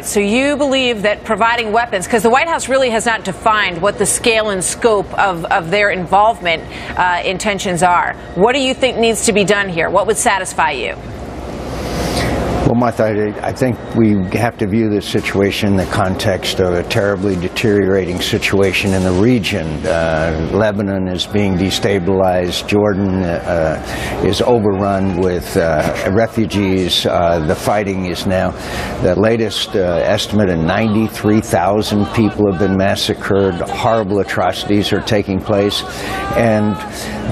So you believe that providing weapons, because the White House really has not defined what the scale and scope of their involvement intentions are. What do you think needs to be done here? What would satisfy you? Well, Martha, I think we have to view this situation in the context of a terribly deteriorating situation in the region. Lebanon is being destabilized. Jordan is overrun with refugees. The fighting is now, the latest estimate of 93,000 people have been massacred. Horrible atrocities are taking place. And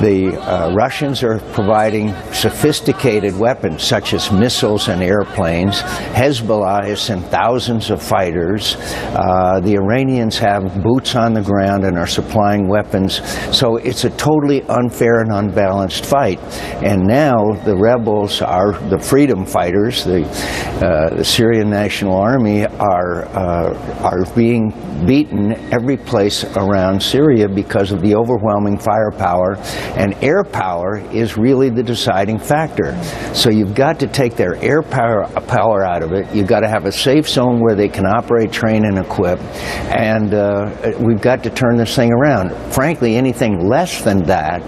the Russians are providing sophisticated weapons such as missiles and airplanes. Hezbollah has sent thousands of fighters. The Iranians have boots on the ground and are supplying weapons. So it's a totally unfair and unbalanced fight. And now the rebels are the freedom fighters. The Syrian National Army are being beaten every place around Syria because of the overwhelming firepower, and air power is really the deciding factor. So you've got to take their air power out of it. You've got to have a safe zone where they can operate, train, and equip, and we've got to turn this thing around. Frankly, anything less than that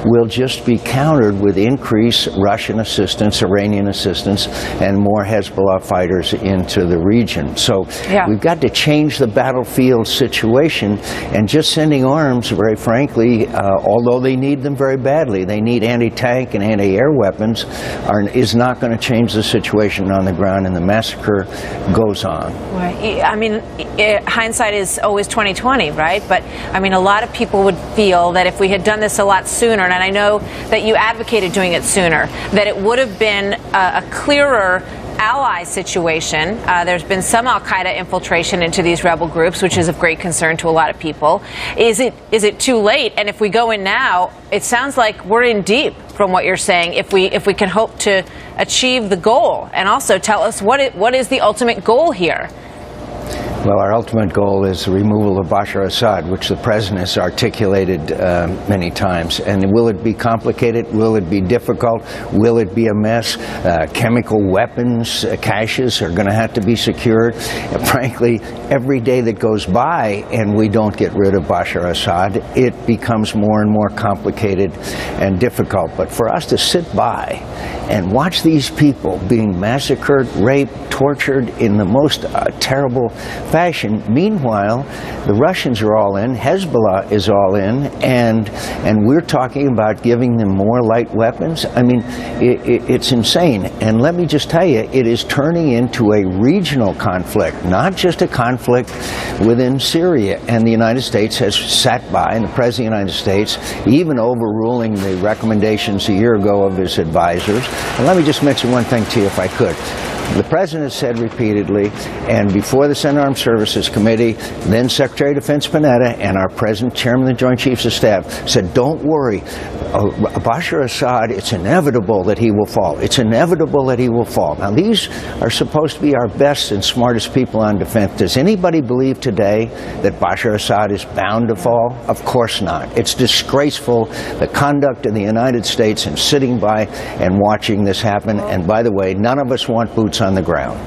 will just be countered with increased Russian assistance, Iranian assistance, and more Hezbollah fighters into the region. So we've got to change the battlefield situation, and just sending arms, very frankly, although they need them very badly, they need anti-tank and anti-air weapons, is not going to change the situation on the ground, and the massacre goes on. Right. I mean, hindsight is always 20/20, right? But I mean, a lot of people would feel that if we had done this a lot sooner, and I know that you advocated doing it sooner, that it would have been a clearer ally situation. There's been some al-Qaeda infiltration into these rebel groups, which is of great concern to a lot of people. Is it too late? And if we go in now, it sounds like we're in deep from what you're saying, if we can hope to achieve the goal. And also tell us what is the ultimate goal here? Well, our ultimate goal is the removal of Bashar Assad, which the President has articulated many times. And will it be complicated? Will it be difficult? Will it be a mess? Chemical weapons caches are going to have to be secured. And frankly, every day that goes by and we don't get rid of Bashar Assad, it becomes more and more complicated and difficult. But for us to sit by and watch these people being massacred, raped, tortured in the most terrible fashion. Meanwhile, the Russians are all in, Hezbollah is all in, and we're talking about giving them more light weapons. I mean, it's insane. And let me just tell you, it is turning into a regional conflict, not just a conflict within Syria. And the United States has sat by, and the President of the United States, even overruling the recommendations a year ago of his advisors. And let me just mention one thing to you, if I could. The President has said repeatedly, and before the Senate Armed Services Committee, then Secretary of Defense Panetta and our President, Chairman of the Joint Chiefs of Staff, said, don't worry, Bashar Assad, it's inevitable that he will fall. It's inevitable that he will fall. Now, these are supposed to be our best and smartest people on defense. Does anybody believe today that Bashar Assad is bound to fall? Of course not. It's disgraceful, the conduct of the United States in sitting by and watching this happen. And by the way, none of us want boots on the ground.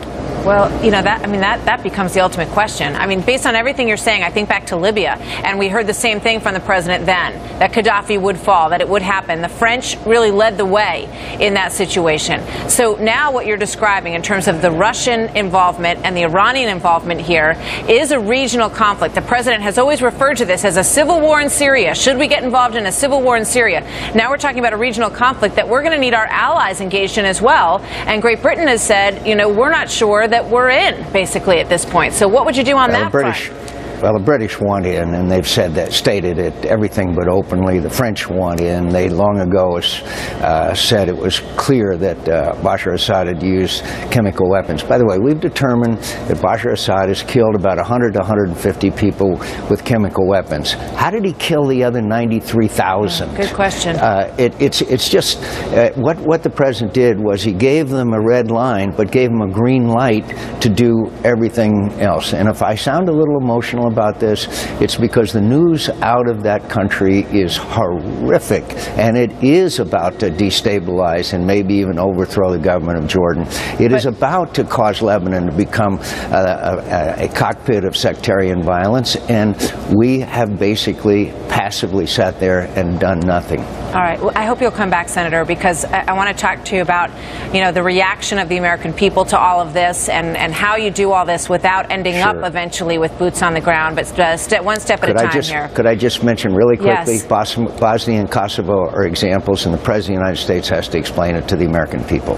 Well, you know, that becomes the ultimate question. I mean, based on everything you're saying, I think back to Libya, and we heard the same thing from the president then, that Gaddafi would fall, that it would happen. The French really led the way in that situation. So now what you're describing in terms of the Russian involvement and the Iranian involvement here is a regional conflict. The president has always referred to this as a civil war in Syria. Should we get involved in a civil war in Syria? Now we're talking about a regional conflict that we're going to need our allies engaged in as well. And Great Britain has said, you know, we're not sure that we're in, basically, at this point. So what would you do on that front? Well, the British want in, and they've stated it everything but openly. The French want in. They long ago said it was clear that Bashar Assad had used chemical weapons. By the way, we've determined that Bashar Assad has killed about 100 to 150 people with chemical weapons. How did he kill the other 93,000? Good question. It's just what the president did was he gave them a red line, but gave them a green light to do everything else. And if I sound a little emotional emotional about this, it's because the news out of that country is horrific, and it is about to destabilize and maybe even overthrow the government of Jordan. It is about to cause Lebanon to become a cockpit of sectarian violence, and we have basically passively sat there and done nothing. All right. Well, I hope you'll come back, Senator, because I want to talk to you about, the reaction of the American people to all of this, and how you do all this without ending up eventually with boots on the ground, but one step at a time here. Could I just mention really quickly, Yes. Bosnia and Kosovo are examples, and the President of the United States has to explain it to the American people.